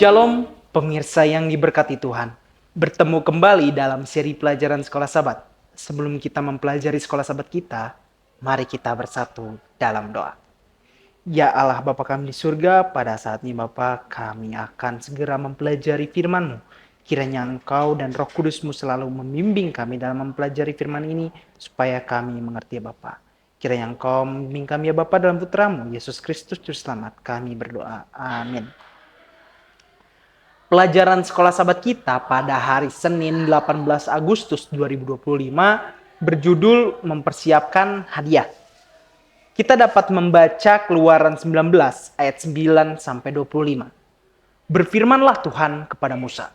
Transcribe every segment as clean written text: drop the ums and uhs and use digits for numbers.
Shalom pemirsa yang diberkati Tuhan. Bertemu kembali dalam seri pelajaran Sekolah Sabat. Sebelum kita mempelajari Sekolah Sabat kita, mari kita bersatu dalam doa. Ya Allah Bapa kami di surga, pada saat ini Bapa kami akan segera mempelajari firman-Mu. Kiranya Engkau dan Roh Kudus-Mu selalu membimbing kami dalam mempelajari firman ini, supaya kami mengerti ya Bapa. Kiranya Engkau membimbing kami ya Bapa dalam Putra-Mu, Yesus Kristus Juru Selamat. Kami berdoa. Amin. Pelajaran Sekolah Sabat kita pada hari Senin 18 Agustus 2025 berjudul Mempersiapkan Hadiah. Kita dapat membaca Keluaran 19 ayat 9 sampai 25. Berfirmanlah Tuhan kepada Musa,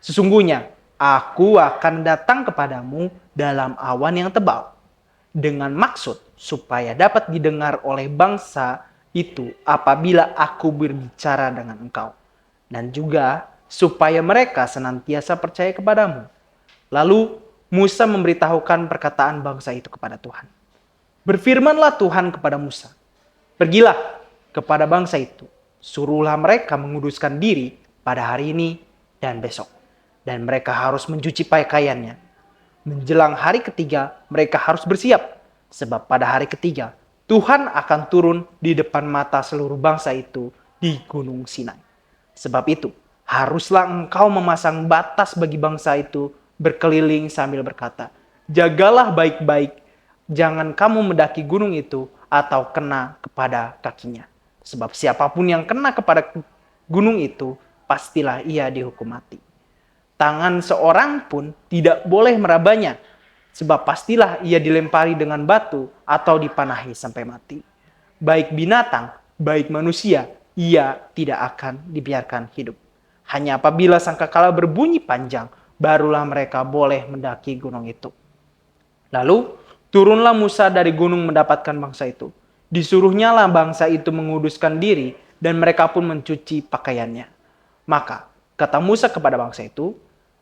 "Sesungguhnya aku akan datang kepadamu dalam awan yang tebal, dengan maksud supaya dapat didengar oleh bangsa itu apabila aku berbicara dengan engkau. Dan juga supaya mereka senantiasa percaya kepadamu." Lalu Musa memberitahukan perkataan bangsa itu kepada Tuhan. Berfirmanlah Tuhan kepada Musa, "Pergilah kepada bangsa itu, suruhlah mereka menguduskan diri pada hari ini dan besok. Dan mereka harus mencuci pakaiannya. Menjelang hari ketiga mereka harus bersiap, sebab pada hari ketiga Tuhan akan turun di depan mata seluruh bangsa itu di Gunung Sinai. Sebab itu, haruslah engkau memasang batas bagi bangsa itu berkeliling sambil berkata, 'Jagalah baik-baik, jangan kamu mendaki gunung itu atau kena kepada kakinya. Sebab siapapun yang kena kepada gunung itu, pastilah ia dihukum mati. Tangan seorang pun tidak boleh merabanya, sebab pastilah ia dilempari dengan batu atau dipanahi sampai mati. Baik binatang, baik manusia, ia tidak akan dibiarkan hidup. Hanya apabila sangkakala berbunyi panjang, barulah mereka boleh mendaki gunung itu.' Lalu turunlah Musa dari gunung mendapatkan bangsa itu. Disuruhnya lah bangsa itu menguduskan diri, dan mereka pun mencuci pakaiannya. Maka kata Musa kepada bangsa itu,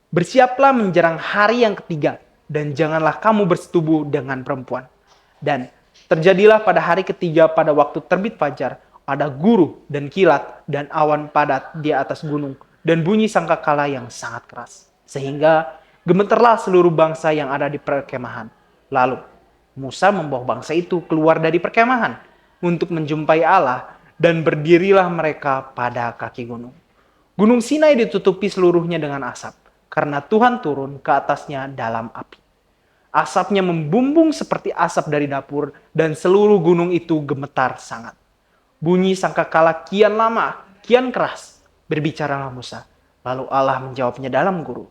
'Bersiaplah menjelang hari yang ketiga, dan janganlah kamu bersetubuh dengan perempuan.' Dan terjadilah pada hari ketiga pada waktu terbit fajar, ada guruh dan kilat dan awan padat di atas gunung, dan bunyi sangkakala yang sangat keras, sehingga gemeterlah seluruh bangsa yang ada di perkemahan. Lalu Musa membawa bangsa itu keluar dari perkemahan untuk menjumpai Allah, dan berdirilah mereka pada kaki gunung. Gunung Sinai ditutupi seluruhnya dengan asap, karena Tuhan turun ke atasnya dalam api. Asapnya membumbung seperti asap dari dapur, dan seluruh gunung itu gemetar sangat. Bunyi sangkakala kian lama, kian keras. Berbicaralah Musa. Lalu Allah menjawabnya dalam guru.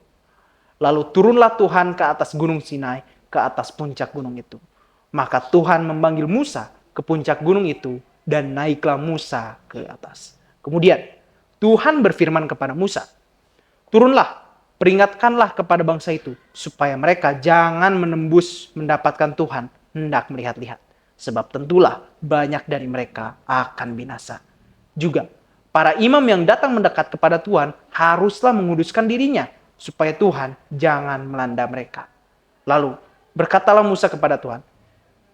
Lalu turunlah Tuhan ke atas gunung Sinai, ke atas puncak gunung itu. Maka Tuhan memanggil Musa ke puncak gunung itu, dan naiklah Musa ke atas. Kemudian Tuhan berfirman kepada Musa, "Turunlah, peringatkanlah kepada bangsa itu, supaya mereka jangan menembus mendapatkan Tuhan hendak melihat-lihat. Sebab tentulah banyak dari mereka akan binasa. Juga para imam yang datang mendekat kepada Tuhan haruslah menguduskan dirinya, supaya Tuhan jangan melanda mereka." Lalu berkatalah Musa kepada Tuhan,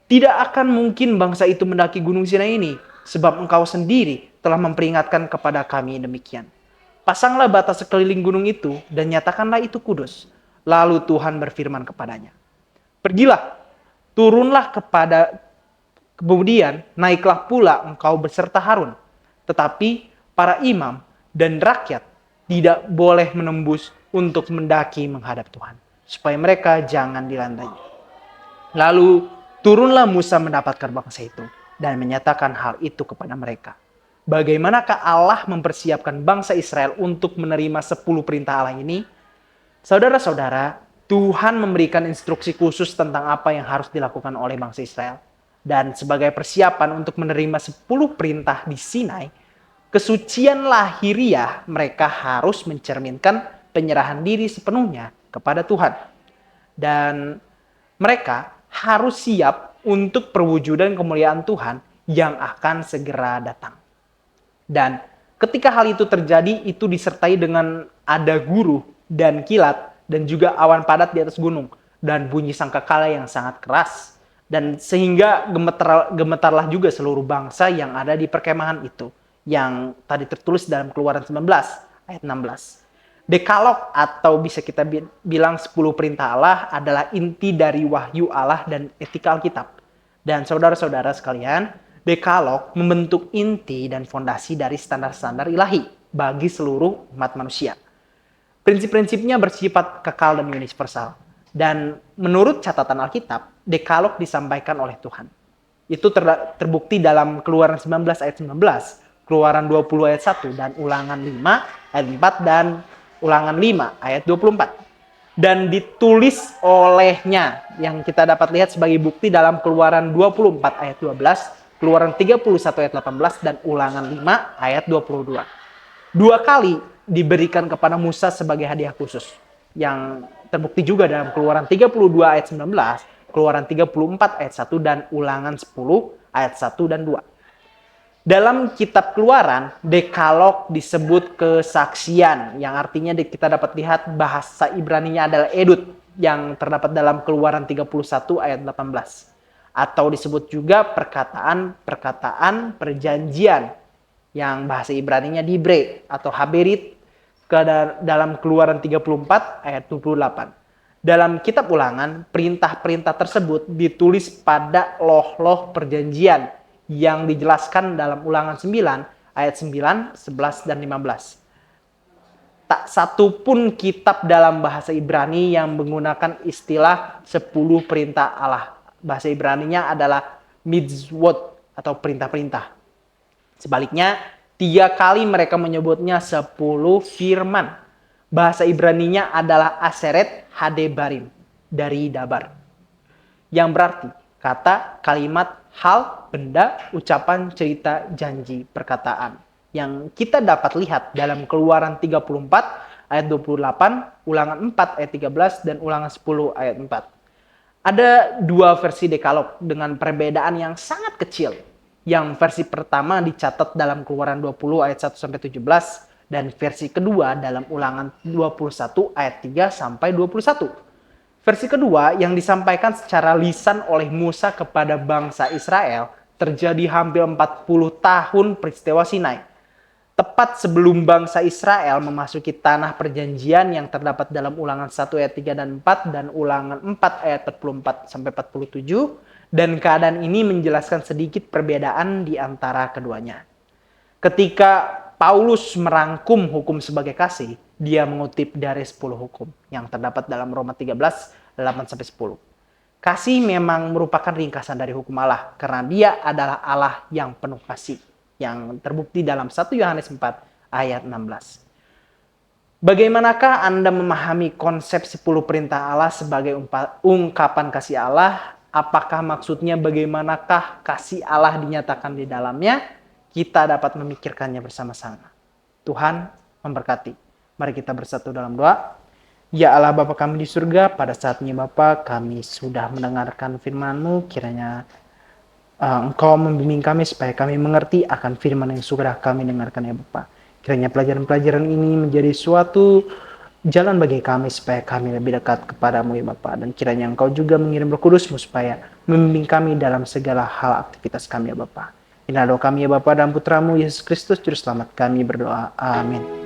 "Tidak akan mungkin bangsa itu mendaki gunung Sinai ini, sebab engkau sendiri telah memperingatkan kepada kami demikian. Pasanglah batas sekeliling gunung itu dan nyatakanlah itu kudus." Lalu Tuhan berfirman kepadanya, "Pergilah, turunlah kemudian naiklah pula engkau beserta Harun. Tetapi para imam dan rakyat tidak boleh menembus untuk mendaki menghadap Tuhan, supaya mereka jangan dilandai." Lalu turunlah Musa mendapatkan bangsa itu dan menyatakan hal itu kepada mereka. Bagaimanakah Allah mempersiapkan bangsa Israel untuk menerima 10 perintah Allah ini? Saudara-saudara, Tuhan memberikan instruksi khusus tentang apa yang harus dilakukan oleh bangsa Israel. Dan sebagai persiapan untuk menerima 10 perintah di Sinai, kesucian lahiriah mereka harus mencerminkan penyerahan diri sepenuhnya kepada Tuhan. Dan mereka harus siap untuk perwujudan kemuliaan Tuhan yang akan segera datang. Dan ketika hal itu terjadi, itu disertai dengan ada guruh dan kilat dan juga awan padat di atas gunung dan bunyi sangkakala yang sangat keras, dan sehingga gemetarlah juga seluruh bangsa yang ada di perkemahan itu, yang tadi tertulis dalam Keluaran 19 ayat 16. Dekalog atau bisa kita bilang 10 perintah Allah adalah inti dari wahyu Allah dan etika Alkitab. Dan saudara-saudara sekalian, Dekalog membentuk inti dan fondasi dari standar-standar ilahi bagi seluruh umat manusia. Prinsip-prinsipnya bersifat kekal dan universal. Dan menurut catatan Alkitab, Dekalog disampaikan oleh Tuhan. Itu terbukti dalam Keluaran 19 ayat 19, Keluaran 20 ayat 1, dan Ulangan 5 ayat 4, dan Ulangan 5 ayat 24. Dan ditulis olehnya yang kita dapat lihat sebagai bukti dalam Keluaran 24 ayat 12, Keluaran 31 ayat 18, dan Ulangan 5 ayat 22. Dua kali diberikan kepada Musa sebagai hadiah khusus. Yang terbukti juga dalam Keluaran 32 ayat 19, Keluaran 34 ayat 1, dan Ulangan 10 ayat 1 dan 2. Dalam kitab Keluaran, Dekalog disebut kesaksian, yang artinya kita dapat lihat bahasa Ibraninya adalah edut, yang terdapat dalam Keluaran 31 ayat 18. Atau disebut juga perkataan perjanjian, yang bahasa Ibraninya dibre atau haberit, dalam Keluaran 34 ayat 28. Dalam kitab Ulangan, perintah-perintah tersebut ditulis pada loh-loh perjanjian yang dijelaskan dalam Ulangan 9 ayat 9, 11, dan 15. Tak satu pun kitab dalam bahasa Ibrani yang menggunakan istilah 10 perintah Allah. Bahasa Ibraninya adalah mitzvot atau perintah-perintah. Sebaliknya, 3 kali mereka menyebutnya 10 firman. Bahasa Ibraninya adalah Aseret Hadebarim dari Dabar. Yang berarti kata, kalimat, hal, benda, ucapan, cerita, janji, perkataan. Yang kita dapat lihat dalam Keluaran 34 ayat 28, Ulangan 4 ayat 13, dan Ulangan 10 ayat 4. Ada 2 versi Dekalog dengan perbedaan yang sangat kecil. Yang versi pertama dicatat dalam Keluaran 20 ayat 1-17, dan versi kedua dalam Ulangan 21 ayat 3-21. Versi kedua yang disampaikan secara lisan oleh Musa kepada bangsa Israel terjadi hampir 40 tahun peristiwa Sinai. Tepat sebelum bangsa Israel memasuki tanah perjanjian yang terdapat dalam Ulangan 1 ayat 3 dan 4 dan Ulangan 4 ayat 44-47, dan keadaan ini menjelaskan sedikit perbedaan di antara keduanya. Ketika Paulus merangkum hukum sebagai kasih, dia mengutip dari 10 hukum yang terdapat dalam Roma 13, 8-10. Kasih memang merupakan ringkasan dari hukum Allah karena dia adalah Allah yang penuh kasih, yang terbukti dalam 1 Yohanes 4 ayat 16. Bagaimanakah Anda memahami konsep 10 perintah Allah sebagai ungkapan kasih Allah? Apakah maksudnya bagaimanakah kasih Allah dinyatakan di dalamnya? Kita dapat memikirkannya bersama-sama. Tuhan memberkati. Mari kita bersatu dalam doa. Ya Allah Bapa kami di surga, pada saatnya Bapa kami sudah mendengarkan firman-Mu, kiranya Engkau membimbing kami supaya kami mengerti akan firman yang sudah kami dengarkan ya Bapa. Kiranya pelajaran-pelajaran ini menjadi suatu jalan bagi kami supaya kami lebih dekat kepadamu ya Bapa. Dan kiranya Engkau juga mengirim Roh Kudus-Mu supaya membimbing kami dalam segala hal aktivitas kami ya Bapa. Inilah doa kami ya Bapa dan Putra-Mu Yesus Kristus Juru Selamat kami berdoa. Amin.